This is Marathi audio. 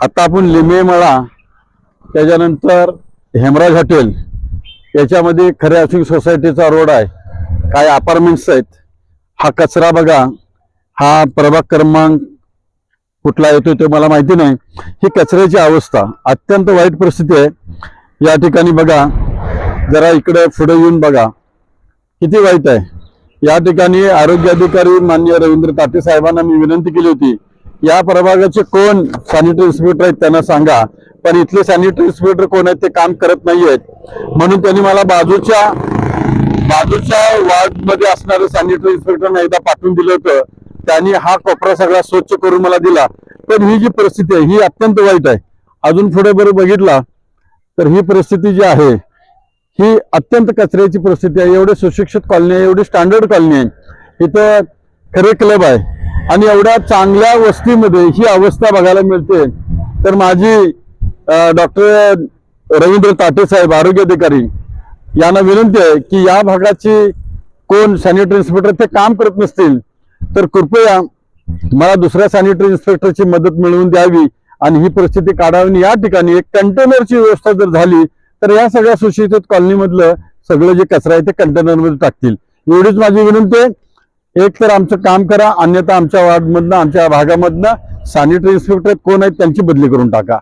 आता आपण लिमेमळा त्याच्यानंतर हेमराज हॉटेल याच्यामध्ये खरे हाऊसिंग सोसायटीचा रोड आहे, काय अपार्टमेंट्स आहेत. हा कचरा बघा, हा प्रभाग क्रमांक कुठला येतो ते मला माहिती नाही. ही कचऱ्याची अवस्था अत्यंत वाईट परिस्थिती आहे या ठिकाणी. बघा जरा इकडे पुढे येऊन बघा किती वाईट आहे. या ठिकाणी आरोग्य अधिकारी माननीय रवींद्र ताटे साहेबांना मी विनंती केली होती, या प्रभागाचे कोण सॅनिटरी इन्स्पेक्टर आहेत त्यांना सांगा, पण इथले सॅनिटरी इन्स्पेक्टर कोण आहेत ते काम करत नाहीयेत. म्हणून त्यांनी मला बाजूच्या वार्ड मध्ये असणारे सॅनिटरी इन्स्पेक्टरना एकदा पाठवून दिलं होतं. त्यांनी हा कोपरा सगळा स्वच्छ करून मला दिला. पण ही जी परिस्थिती आहे ही अत्यंत वाईट आहे. अजून पुढे बरं बघितला तर ही परिस्थिती जी आहे ही अत्यंत कचऱ्याची परिस्थिती आहे. एवढे सुशिक्षित कॉलनी आहे, एवढी स्टँडर्ड कॉलनी आहे, इथं खरे क्लब आहे आणि एवढ्या चांगल्या वस्तीमध्ये ही अवस्था बघायला मिळते. तर माझी डॉक्टर रवींद्र ताटे साहेब आरोग्य अधिकारी यांना विनंती आहे की या भागाची कोण सॅनिटरी इन्स्पेक्टर ते काम करत नसतील तर कृपया मला दुसऱ्या सॅनिटरी इन्स्पेक्टरची मदत मिळवून द्यावी आणि ही परिस्थिती काढावी. या ठिकाणी एक कंटेनरची व्यवस्था जर झाली तर या सगळ्या सुशिक्षित कॉलनीमधलं सगळं जे कचरा आहे ते कंटेनरमध्ये टाकतील. एवढीच माझी विनंती आहे. एक तर आमचं काम करा, अन्यथा आमच्या वार्डमधनं आमच्या भागामधनं सॅनिटरी इन्स्पेक्टर कोण आहेत त्यांची बदली करून टाका.